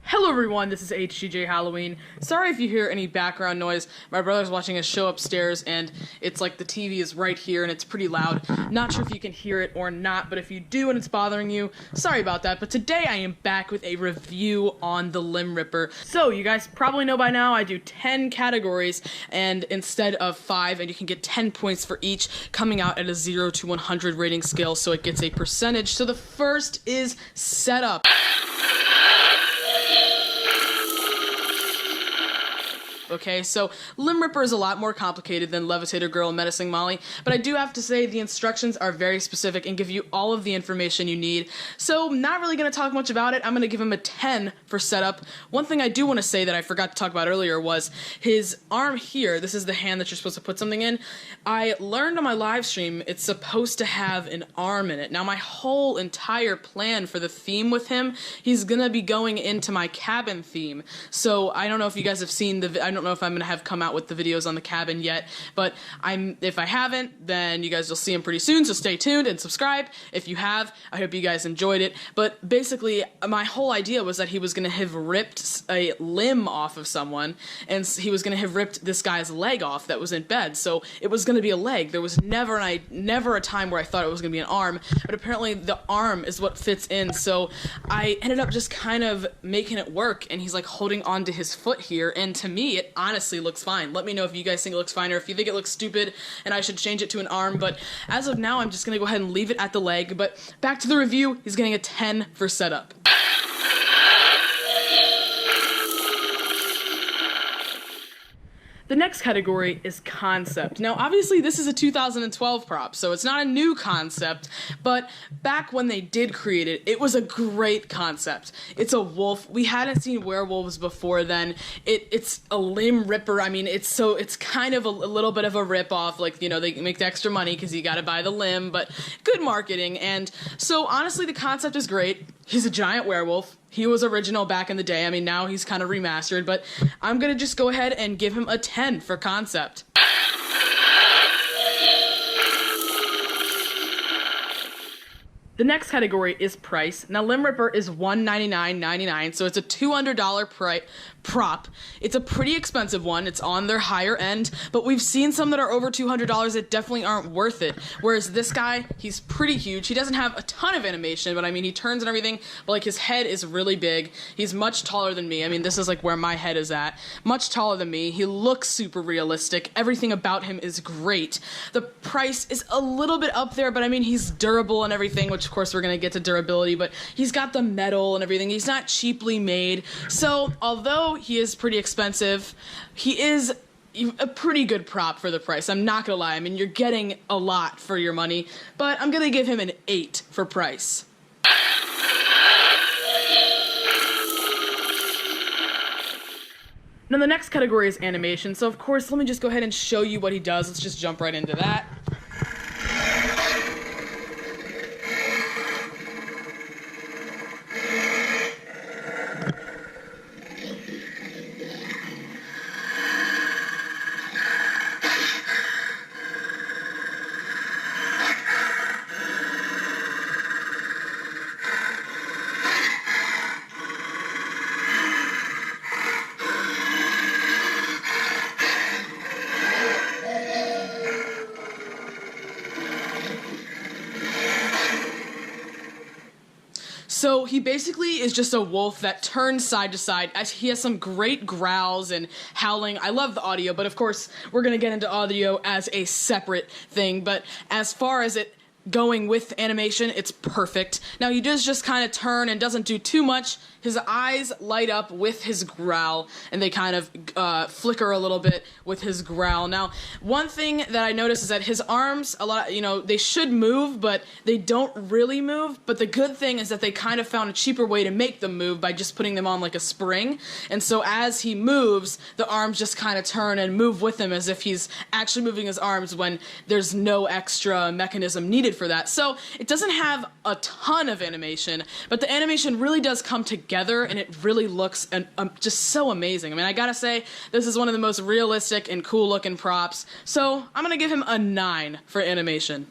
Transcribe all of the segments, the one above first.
Hello everyone, this is HGJ Halloween. Sorry if you hear any background noise. My brother's watching a show upstairs and it's like the TV is right here and it's pretty loud. Not sure if you can hear it or not, but if you do and it's bothering you, sorry about that. But today I am back with a review on the Limb Ripper. So you guys probably know by now I do 10 categories and instead of 5, and you can get 10 points for each, coming out at a 0 to 100 rating scale, so it gets a percentage. So the first is setup. Okay, so Limb Ripper is a lot more complicated than Levitator Girl and Menacing Molly, but I do have to say the instructions are very specific and give you all of the information you need. So not really going to talk much about it. I'm going to give him a 10 for setup. One thing I do want to say that I forgot to talk about earlier was his arm here. This is the hand that you're supposed to put something in. I learned on my live stream it's supposed to have an arm in it. Now my whole entire plan for the theme with him, he's going to be going into my cabin theme. So I don't know if you guys have seen I don't know if I'm going to have come out with the videos on the cabin yet, but if I haven't, then you guys will see them pretty soon, so stay tuned and subscribe. If you have, I hope you guys enjoyed it. But basically, my whole idea was that he was going to have ripped a limb off of someone, and he was going to have ripped this guy's leg off that was in bed, so it was going to be a leg. There was never a time where I thought it was going to be an arm, but apparently the arm is what fits in, so I ended up just kind of making it work, and he's like holding onto his foot here, and to me, it honestly looks fine. Let me know if you guys think it looks fine or if you think it looks stupid and I should change it to an arm, but as of now, I'm just gonna go ahead and leave it at the leg. But back to the review, he's getting a 10 for setup. The next category is concept. Now, obviously, this is a 2012 prop, so it's not a new concept, but back when they did create it, it was a great concept. It's a wolf. We hadn't seen werewolves before then. It's a limb ripper. I mean, it's kind of a little bit of a rip-off, like, you know, they make the extra money because you gotta buy the limb, but good marketing. And so, honestly, the concept is great. He's a giant werewolf. He was original back in the day. I mean, now he's kind of remastered, but I'm going to just go ahead and give him a 10 for concept. The next category is price. Now, Limb Ripper is $199.99, so it's a $200 prop. It's a pretty expensive one. It's on their higher end, but we've seen some that are over $200 that definitely aren't worth it. Whereas this guy, he's pretty huge. He doesn't have a ton of animation, but I mean, he turns and everything, but like his head is really big. He's much taller than me. I mean, this is like where my head is at. Much taller than me. He looks super realistic. Everything about him is great. The price is a little bit up there, but I mean, he's durable and everything, which of course we're gonna get to durability, but he's got the metal and everything. He's not cheaply made. So although he is pretty expensive, he is a pretty good prop for the price. I'm not gonna lie. I mean, you're getting a lot for your money, but I'm gonna give him an 8 for price. Now the next category is animation. So of course, let me just go ahead and show you what he does. Let's just jump right into that. So he basically is just a wolf that turns side to side. He has some great growls and howling. I love the audio, but of course we're going to get into audio as a separate thing. But as far as it going with animation, it's perfect. Now he does just kind of turn and doesn't do too much. His eyes light up with his growl, and they kind of flicker a little bit with his growl. Now, one thing that I noticed is that his arms, they should move, but they don't really move. But the good thing is that they kind of found a cheaper way to make them move by just putting them on like a spring. And so as he moves, the arms just kind of turn and move with him as if he's actually moving his arms when there's no extra mechanism needed for that. So it doesn't have a ton of animation, but the animation really does come together, and it really looks just so amazing. I mean, I gotta say, this is one of the most realistic and cool looking props, so I'm gonna give him a 9 for animation.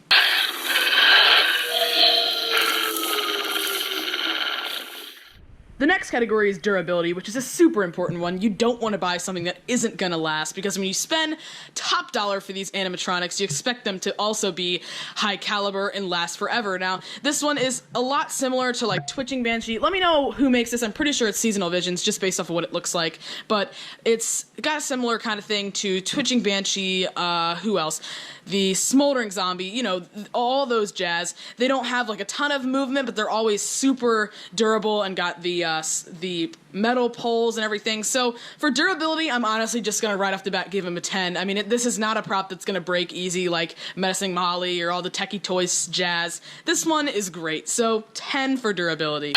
The next category is durability, which is a super important one. You don't want to buy something that isn't going to last, because when you spend top dollar for these animatronics, you expect them to also be high caliber and last forever. Now, this one is a lot similar to like Twitching Banshee. Let me know who makes this. I'm pretty sure it's Seasonal Visions, just based off of what it looks like. But it's got a similar kind of thing to Twitching Banshee. Who else? The Smoldering Zombie, you know, all those jazz. They don't have like a ton of movement, but they're always super durable and got the metal poles and everything. So for durability, I'm honestly just gonna right off the bat give him a 10. I mean, this is not a prop that's gonna break easy like Menacing Molly or all the Techie Toys jazz. This one is great, so 10 for durability.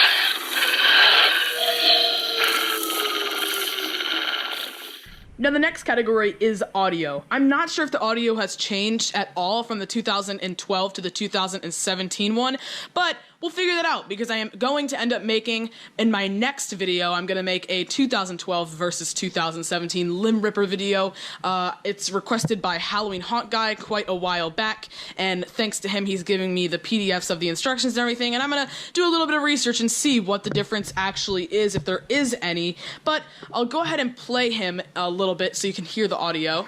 Now, the next category is audio. I'm not sure if the audio has changed at all from the 2012 to the 2017 one, but we'll figure that out, because I am going to end up making, in my next video, I'm going to make a 2012 versus 2017 Limb Ripper video. It's requested by Halloween Haunt Guy quite a while back, and thanks to him, he's giving me the PDFs of the instructions and everything, and I'm going to do a little bit of research and see what the difference actually is, if there is any, but I'll go ahead and play him a little bit so you can hear the audio.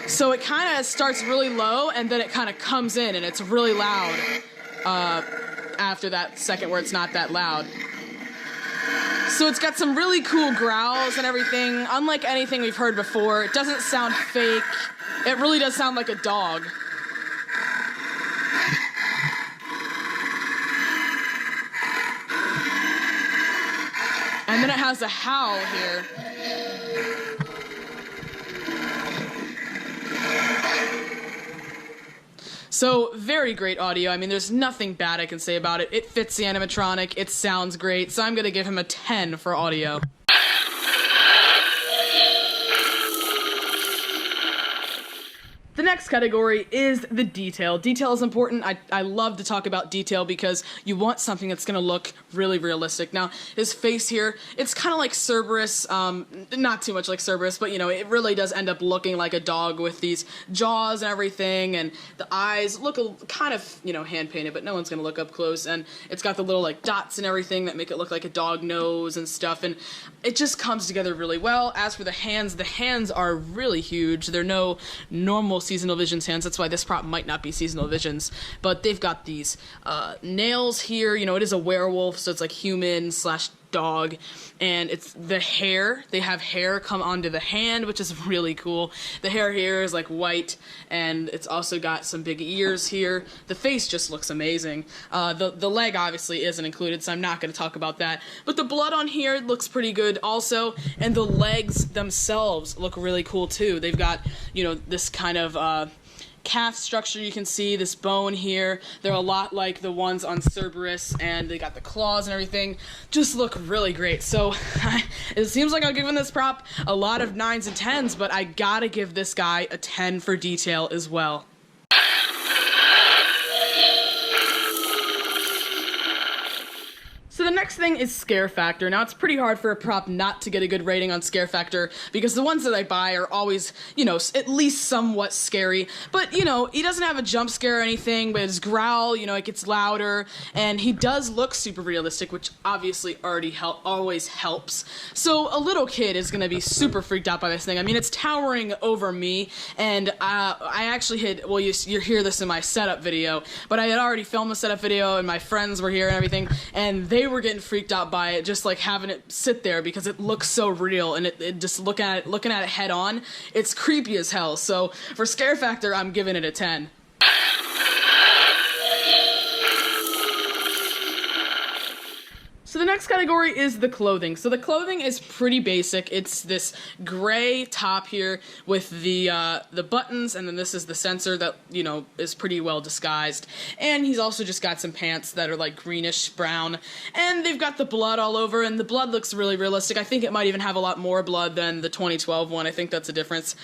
So it kind of starts really low, and then it kind of comes in, and it's really loud. After that second where it's not that loud. So it's got some really cool growls and everything, unlike anything we've heard before. It doesn't sound fake. It really does sound like a dog. And then it has a howl here. So, very great audio. I mean, there's nothing bad I can say about it. It fits the animatronic, it sounds great, so I'm gonna give him a 10 for audio. The next category is the detail. Detail is important. I love to talk about detail because you want something that's going to look really realistic. Now, his face here, it's kind of like Cerberus, not too much like Cerberus, but, you know, it really does end up looking like a dog with these jaws and everything, and the eyes look kind of, you know, hand-painted, but no one's going to look up close, and it's got the little, like, dots and everything that make it look like a dog nose and stuff, and it just comes together really well. As for the hands are really huge. They're no normal Seasonal Visions hands. That's why this prop might not be Seasonal Visions, but they've got these nails here. You know, it is a werewolf, so it's like human slash dog, and it's the hair. They have hair come onto the hand, which is really cool. The hair here is like white, and it's also got some big ears here. The face just looks amazing. The leg obviously isn't included, so I'm not going to talk about that, but the blood on here looks pretty good also, and the legs themselves look really cool too. They've got, you know, this kind of calf structure. You can see this bone here. They're a lot like the ones on Cerberus, and they got the claws and everything. Just look really great. So it seems like I'm giving this prop a lot of 9s and 10s, but I gotta give this guy a 10 for detail as well. So the next thing is scare factor. Now, it's pretty hard for a prop not to get a good rating on scare factor, because the ones that I buy are always, you know, at least somewhat scary. But, you know, he doesn't have a jump scare or anything, but his growl, you know, it gets louder, and he does look super realistic, which obviously always helps. So a little kid is going to be super freaked out by this thing. I mean, it's towering over me, and I actually had, well, you hear this in my setup video, but I had already filmed the setup video, and my friends were here and everything, and they were getting freaked out by it, just like having it sit there, because it looks so real, and it just looking at it head on, it's creepy as hell. So for scare factor, I'm giving it a 10. So the next category is the clothing. So the clothing is pretty basic. It's this gray top here with the buttons, and then this is the sensor that, you know, is pretty well disguised. And he's also just got some pants that are like greenish brown, and they've got the blood all over, and the blood looks really realistic. I think it might even have a lot more blood than the 2012 one. I think that's a difference.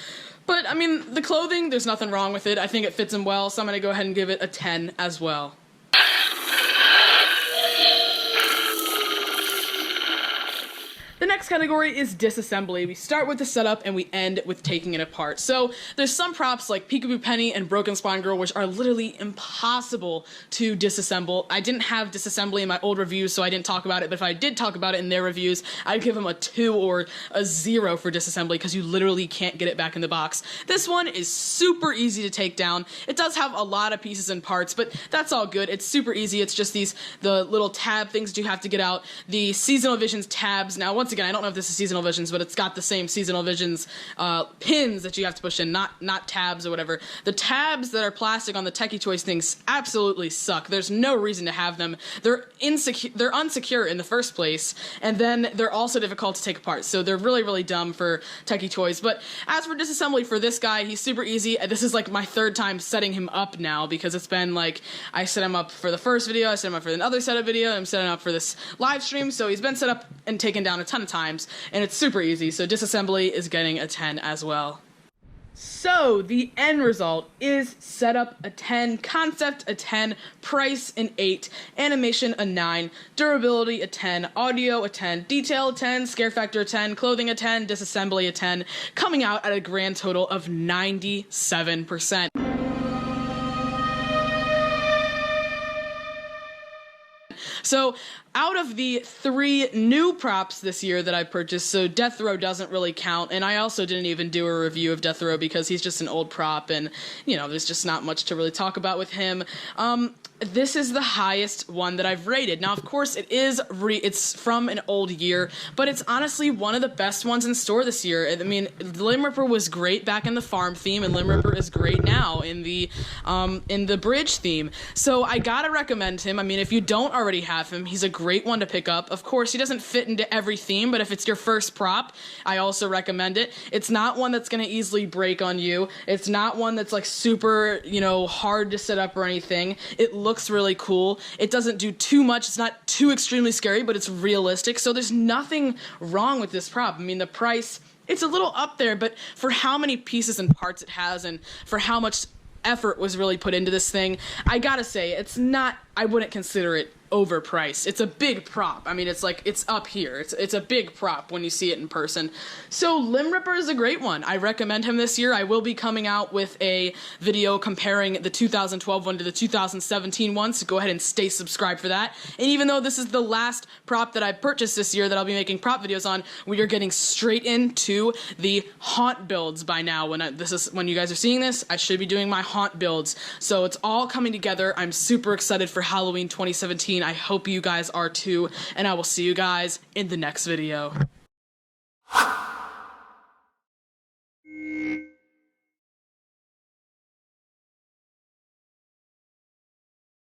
But, I mean, the clothing, there's nothing wrong with it. I think it fits him well, so I'm going to go ahead and give it a 10 as well. The next category is disassembly. We start with the setup and we end with taking it apart. So there's some props like Peekaboo Penny and Broken Spine Girl which are literally impossible to disassemble. I didn't have disassembly in my old reviews, so I didn't talk about it, but if I did talk about it in their reviews, I'd give them a 2 or a 0 for disassembly because you literally can't get it back in the box. This one is super easy to take down. It does have a lot of pieces and parts, but that's all good. It's super easy. It's just the little tab things that you have to get out. The Seasonal Visions tabs. Now, once again, I don't know if this is Seasonal Visions, but it's got the same Seasonal Visions pins that you have to push in, not tabs or whatever. The tabs that are plastic on the Techie Toys things absolutely suck. There's no reason to have them. They're unsecure in the first place, and then they're also difficult to take apart. So they're really, really dumb for Techie Toys. But as for disassembly for this guy, he's super easy. This is like my 3rd time setting him up now because it's been like I set him up for the first video, I set him up for another setup video, and I'm setting him up for this live stream. So he's been set up and taken down a ton of times, and it's super easy. So disassembly is getting a 10 as well. So the end result is setup a 10, concept a 10, price an 8, animation a 9, durability a 10, audio a 10, detail a 10, scare factor a 10, clothing a 10, disassembly a 10, coming out at a grand total of 97%. So out of the 3 new props this year that I purchased, so Death Row doesn't really count, and I also didn't even do a review of Death Row because he's just an old prop, and, you know, there's just not much to really talk about with him. This is the highest one that I've rated. Now, of course, it's from an old year, but it's honestly one of the best ones in store this year. I mean, Limb Ripper was great back in the farm theme, and Limb Ripper is great now in the bridge theme. So I gotta recommend him. I mean, if you don't already have him, he's a great one to pick up. Of course, he doesn't fit into every theme, but if it's your first prop, I also recommend it. It's not one that's gonna easily break on you. It's not one that's like super, you know, hard to set up or anything. It looks really cool. It doesn't do too much. It's not too extremely scary, but it's realistic. So there's nothing wrong with this prop. I mean, the price, it's a little up there, but for how many pieces and parts it has and for how much effort was really put into this thing, I gotta say, it's not, I wouldn't consider it overpriced. It's a big prop. I mean, it's like, it's up here. It's a big prop when you see it in person. So Limb Ripper is a great one. I recommend him this year. I will be coming out with a video comparing the 2012 one to the 2017 one, so go ahead and stay subscribed for that. And even though this is the last prop that I purchased this year that I'll be making prop videos on, we are getting straight into the haunt builds by now. When you guys are seeing this, I should be doing my haunt builds. So it's all coming together. I'm super excited for Halloween 2017. I hope you guys are too, and I will see you guys in the next video.